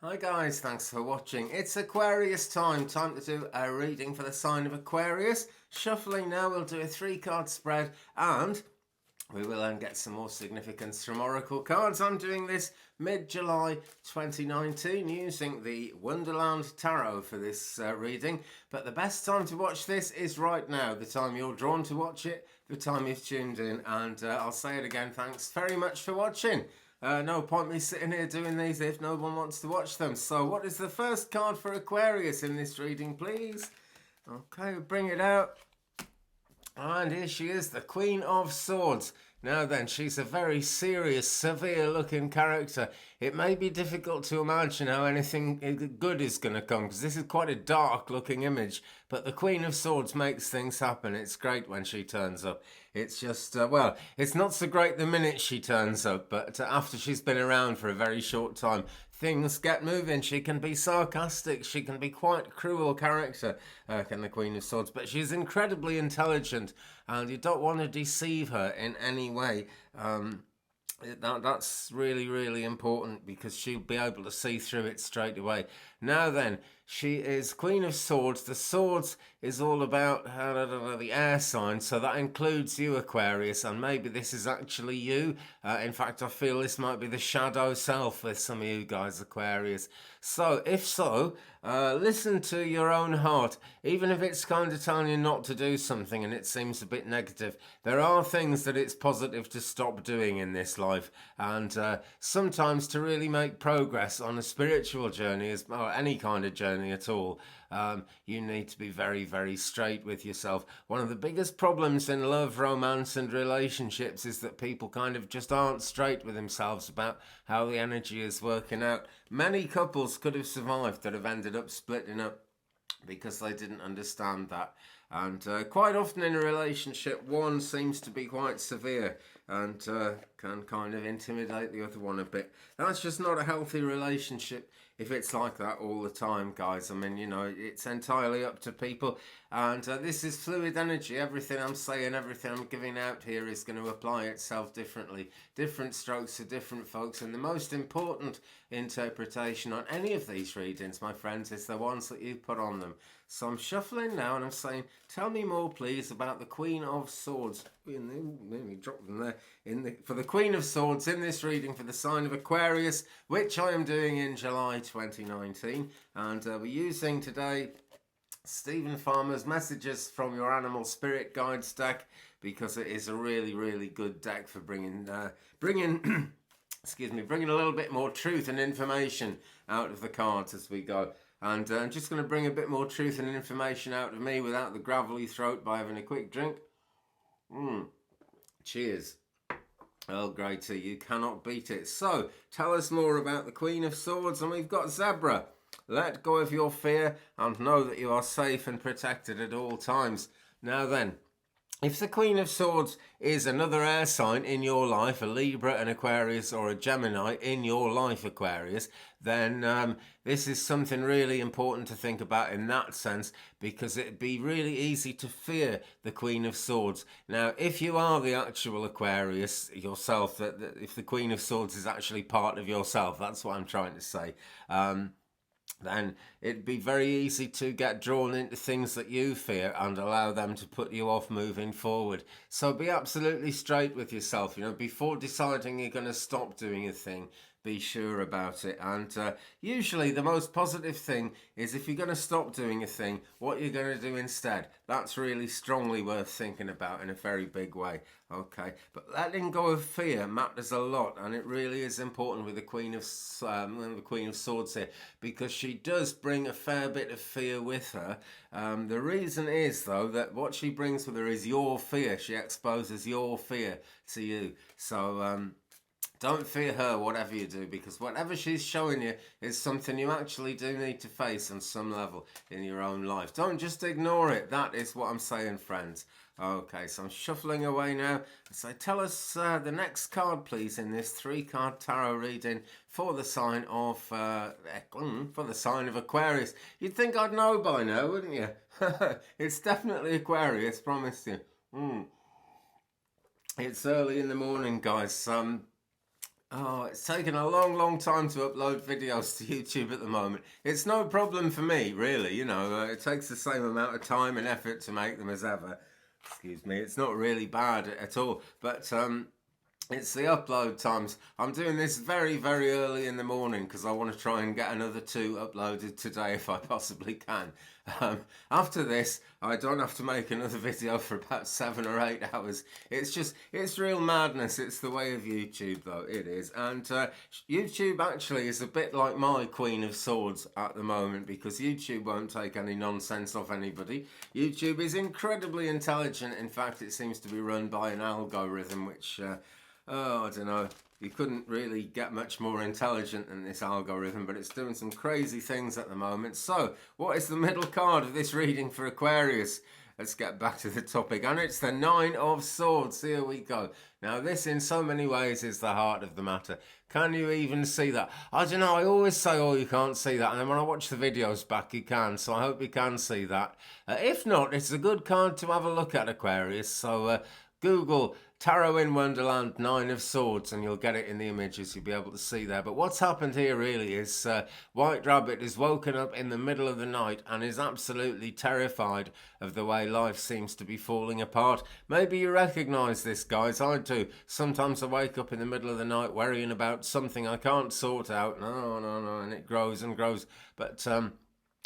Hi guys, thanks for watching. It's Aquarius time to do a reading for the sign of Aquarius. Shuffling now, we'll do a 3-card spread and we will then get some more significance from Oracle cards. I'm doing this mid-July 2019 using the Wonderland Tarot for this reading. But the best time to watch this is right now, the time you're drawn to watch it, the time you've tuned in. And I'll say it again, thanks very much for watching. No point me sitting here doing these if no one wants to watch them. So what is the first card for Aquarius in this reading, please? Okay, bring it out. And here she is, the Queen of Swords. Now then, she's a very serious, severe-looking character. It may be difficult to imagine how anything good is going to come, because this is quite a dark-looking image. But the Queen of Swords makes things happen. It's great when she turns up. It's just, well, it's not so great the minute she turns up, but after she's been around for a very short time, things get moving. She can be sarcastic. She can be quite a cruel character, can the Queen of Swords. But she's incredibly intelligent, and you don't want to deceive her in any way. That's really, really important, because she'll be able to see through it straight away. Now then, she is Queen of Swords. The Swords is all about the air sign, so that includes you, Aquarius, and maybe this is actually you. In fact, I feel this might be the shadow self with some of you guys, Aquarius. So, if so, listen to your own heart. Even if it's kind of telling you not to do something and it seems a bit negative, there are things that it's positive to stop doing in this life. And sometimes to really make progress on a spiritual journey, or any kind of journey at all, you need to be very, very straight with yourself. One of the biggest problems in love, romance and relationships is that people kind of just aren't straight with themselves about how the energy is working out. Many couples could have survived that have ended up splitting up because they didn't understand that. And quite often in a relationship, one seems to be quite severe and can kind of intimidate the other one a bit. That's just not a healthy relationship if it's like that all the time, guys. I mean, you know, it's entirely up to people. And this is fluid energy. Everything I'm saying, everything I'm giving out here is going to apply itself differently. Different strokes for different folks. And the most important interpretation on any of these readings, my friends, is the ones that you put on them. So I'm shuffling now and I'm saying, tell me more, please, about the Queen of Swords. Let me drop them there. For the Queen of Swords in this reading for the sign of Aquarius, which I am doing in July 2019. And we're using today Stephen Farmer's Messages from Your Animal Spirit Guides deck, because it is a really, really good deck for bringing excuse me, bringing a little bit more truth and information out of the cards as we go. And I'm just going to bring a bit more truth and information out of me without the gravelly throat by having a quick drink. Cheers. Earl Grey tea, you cannot beat it. So, tell us more about the Queen of Swords, and we've got Zebra. Let go of your fear and know that you are safe and protected at all times. Now then, if the Queen of Swords is another air sign in your life, a Libra, an Aquarius, or a Gemini in your life, Aquarius, then this is something really important to think about in that sense, because it'd be really easy to fear the Queen of Swords. Now, if you are the actual Aquarius yourself, that if the Queen of Swords is actually part of yourself, that's what I'm trying to say, then it'd be very easy to get drawn into things that you fear and allow them to put you off moving forward. So be absolutely straight with yourself. You know, before deciding you're going to stop doing a thing, be sure about it. And usually the most positive thing is, if you're going to stop doing a thing, what you're going to do instead. That's really strongly worth thinking about in a very big way. Okay, but letting go of fear matters a lot, and it really is important with the Queen of Swords here, because she does bring a fair bit of fear with her. The reason is, though, that what she brings with her is your fear. She exposes your fear to you. So don't fear her, whatever you do, because whatever she's showing you is something you actually do need to face on some level in your own life. Don't just ignore it. That is what I'm saying, friends. Okay, so I'm shuffling away now. So tell us the next card, please, in this 3-card tarot reading for the sign of Aquarius. You'd think I'd know by now, wouldn't you? It's definitely Aquarius, promise you. It's early in the morning, guys. Oh, it's taken a long, long time to upload videos to YouTube at the moment. It's no problem for me, really. It takes the same amount of time and effort to make them as ever. Excuse me. It's not really bad at all. But it's the upload times. I'm doing this very, very early in the morning because I want to try and get another two uploaded today if I possibly can. Um, After this, I don't have to make another video for about 7 or 8 hours. It's real madness. It's the way of YouTube, though, it is. And YouTube actually is a bit like my Queen of Swords at the moment because YouTube won't take any nonsense off anybody. YouTube is incredibly intelligent. In fact, it seems to be run by an algorithm which... oh, I don't know. You couldn't really get much more intelligent than this algorithm, but it's doing some crazy things at the moment. So, what is the middle card of this reading for Aquarius? Let's get back to the topic. And it's the Nine of Swords. Here we go. Now, this in so many ways is the heart of the matter. Can you even see that? I don't know. I always say, oh, you can't see that. And then when I watch the videos back, you can. So I hope you can see that. If not, it's a good card to have a look at, Aquarius. So Google Tarot in Wonderland, Nine of Swords, and you'll get it in the images. You'll be able to see there. But what's happened here really is White Rabbit is woken up in the middle of the night and is absolutely terrified of the way life seems to be falling apart. Maybe you recognise this, guys. I do. Sometimes I wake up in the middle of the night worrying about something I can't sort out. No, and it grows and grows. But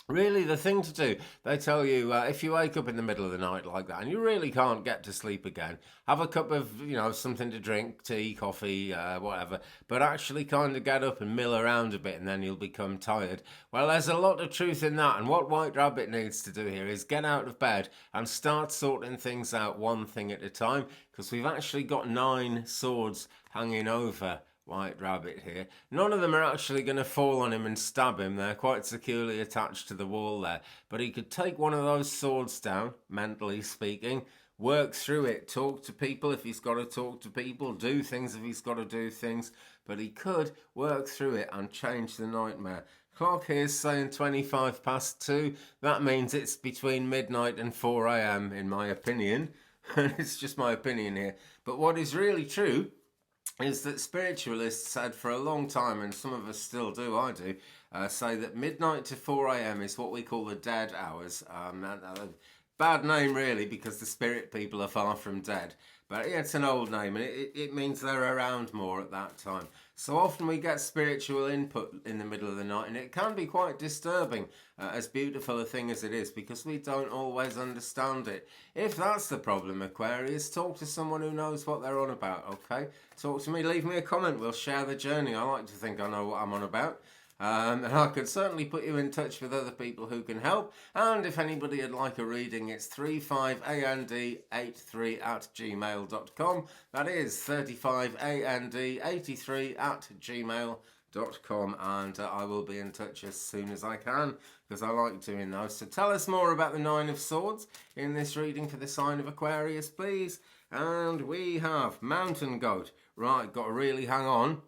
really, the thing to do, they tell you, if you wake up in the middle of the night like that and you really can't get to sleep again, have a cup of, something to drink, tea, coffee, whatever, but actually kind of get up and mill around a bit and then you'll become tired. Well, there's a lot of truth in that, and what White Rabbit needs to do here is get out of bed and start sorting things out one thing at a time, because we've actually got 9 swords hanging over White Rabbit here. None of them are actually going to fall on him and stab him. They're quite securely attached to the wall there. But he could take one of those swords down, mentally speaking, work through it, talk to people if he's got to talk to people, do things if he's got to do things. But he could work through it and change the nightmare. Clock here is saying 25 past 2. That means it's between midnight and 4 a.m. in my opinion. It's just my opinion here. But what is really true is that spiritualists said for a long time, and some of us still do, I do, say that midnight to 4 a.m. is what we call the dead hours. Bad name really, because the spirit people are far from dead. But yeah, it's an old name, and it means they're around more at that time. So often we get spiritual input in the middle of the night, and it can be quite disturbing, as beautiful a thing as it is, because we don't always understand it. If that's the problem, Aquarius, talk to someone who knows what they're on about, okay? Talk to me, leave me a comment, we'll share the journey. I like to think I know what I'm on about. And I could certainly put you in touch with other people who can help. And if anybody would like a reading, it's 35and83@gmail.com. That is 35and83@gmail.com. And I will be in touch as soon as I can, because I like doing those. So tell us more about the Nine of Swords in this reading for the sign of Aquarius, please. And we have Mountain Goat. Right, got to really hang on.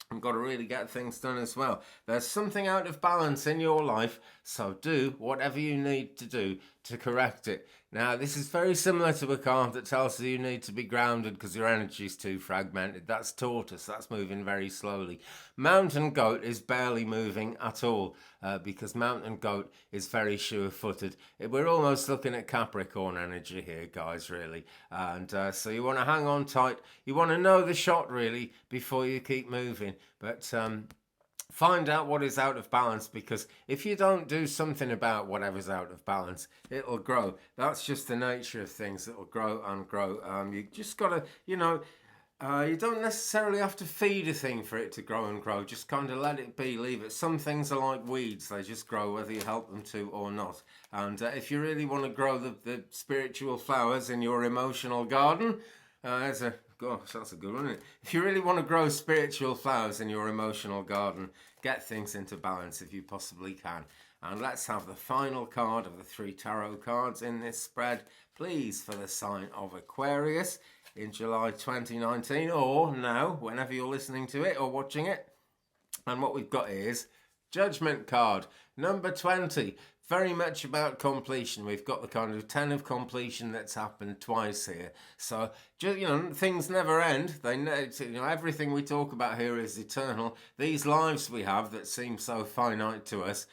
I've got to really get things done as well. There's something out of balance in your life, so do whatever you need to do to correct it. Now, this is very similar to a card that tells you need to be grounded because your energy is too fragmented. That's Tortoise. That's moving very slowly. Mountain Goat is barely moving at all because Mountain Goat is very sure-footed. We're almost looking at Capricorn energy here, guys, really. And so you want to hang on tight. You want to know the shot, really, before you keep moving. But find out what is out of balance, because if you don't do something about whatever's out of balance, it'll grow. That's just the nature of things. It'll grow and grow. You just got to, you don't necessarily have to feed a thing for it to grow and grow. Just kind of let it be, leave it. Some things are like weeds. They just grow whether you help them to or not. And if you really want to grow the spiritual flowers in your emotional garden, gosh, that's a good one, isn't it? If you really want to grow spiritual flowers in your emotional garden, get things into balance if you possibly can. And let's have the final card of the 3 tarot cards in this spread, please, for the sign of Aquarius in July 2019, or now, whenever you're listening to it or watching it. And what we've got is Judgment card, number 20. Very much about completion. We've got the kind of 10 of completion that's happened twice here. So, things never end. Everything we talk about here is eternal. These lives we have that seem so finite to us,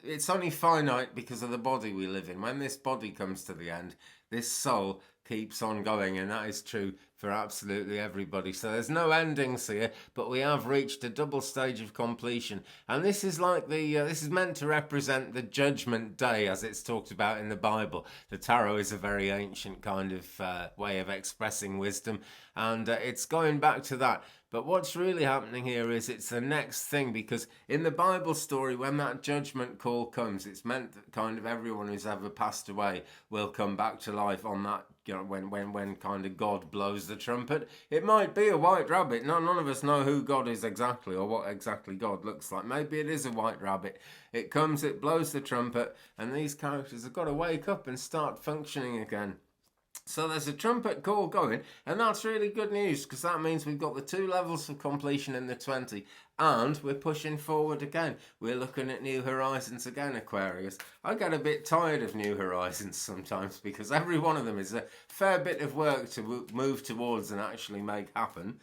it's only finite because of the body we live in. When this body comes to the end, this soul keeps on going, and that is true for absolutely everybody. So there's no endings here, but we have reached a double stage of completion, and this is like this is meant to represent the judgment day as it's talked about in the Bible. The tarot is a very ancient kind of way of expressing wisdom, and it's going back to that. But what's really happening here is it's the next thing, because in the Bible story, when that judgment call comes, it's meant that kind of everyone who's ever passed away will come back to life on that, when kind of God blows the trumpet. It might be a white rabbit. None of us know who God is exactly, or what exactly God looks like. Maybe it is a white rabbit. It comes, it blows the trumpet, and these characters have got to wake up and start functioning again. So there's a trumpet call going, and that's really good news, because that means we've got the 2 levels of completion in the 20, and we're pushing forward again. We're looking at new horizons again, Aquarius. I get a bit tired of new horizons sometimes, because every one of them is a fair bit of work to move towards and actually make happen.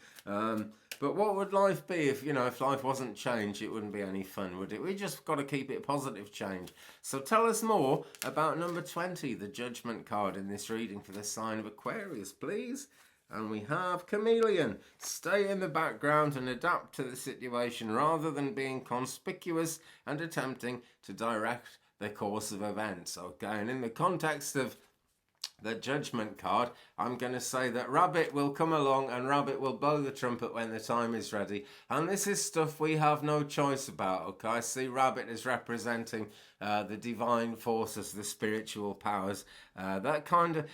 But what would life be if life wasn't change? It wouldn't be any fun, would it? We just got to keep it positive change. So tell us more about number 20, the judgment card in this reading for the sign of Aquarius, please. And we have Chameleon. Stay in the background and adapt to the situation rather than being conspicuous and attempting to direct the course of events. Okay, and in the context of the judgment card, I'm going to say that Rabbit will come along and Rabbit will blow the trumpet when the time is ready. And this is stuff we have no choice about, okay? I see Rabbit as representing the divine forces, the spiritual powers. That kind of,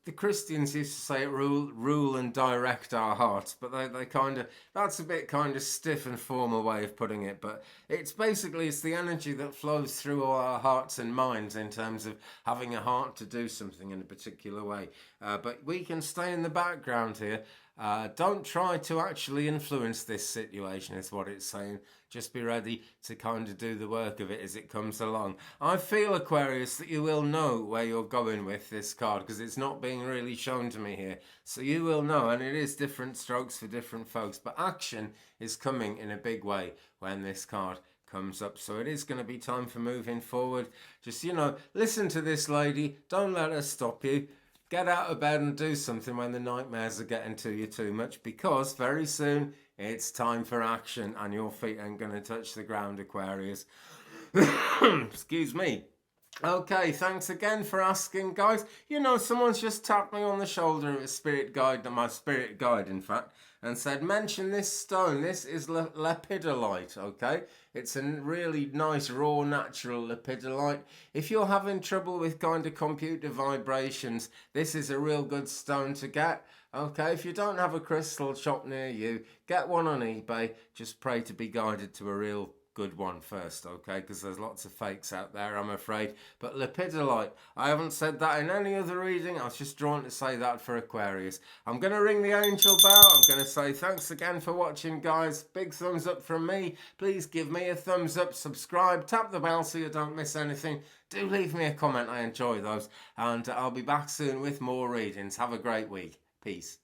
the Christians used to say rule and direct our hearts, but they kind of, that's a bit kind of stiff and formal way of putting it, but it's the energy that flows through all our hearts and minds in terms of having a heart to do something in a particular way. But we can stay in the background here. Don't try to actually influence this situation, is what it's saying. Just be ready to kind of do the work of it as it comes along. I feel, Aquarius, that you will know where you're going with this card, because it's not being really shown to me here. So you will know, and it is different strokes for different folks. But action is coming in a big way when this card comes up. So it is going to be time for moving forward. Just, listen to this lady. Don't let her stop you. Get out of bed and do something when the nightmares are getting to you too much, because very soon it's time for action and your feet ain't going to touch the ground, Aquarius. Excuse me. Okay, thanks again for asking, guys. Someone's just tapped me on the shoulder of my spirit guide, in fact, and said, mention this stone. This is lepidolite, okay? It's a really nice, raw, natural lepidolite. If you're having trouble with kind of computer vibrations, this is a real good stone to get. Okay, if you don't have a crystal shop near you, get one on eBay. Just pray to be guided to a real good one first, okay? Because there's lots of fakes out there, I'm afraid. But lepidolite, I haven't said that in any other reading. I was just drawn to say that for Aquarius. I'm going to ring the angel bell. I'm going to say thanks again for watching, guys. Big thumbs up from me. Please give me a thumbs up, subscribe, tap the bell so you don't miss anything. Do leave me a comment. I enjoy those. And I'll be back soon with more readings. Have a great week. Peace.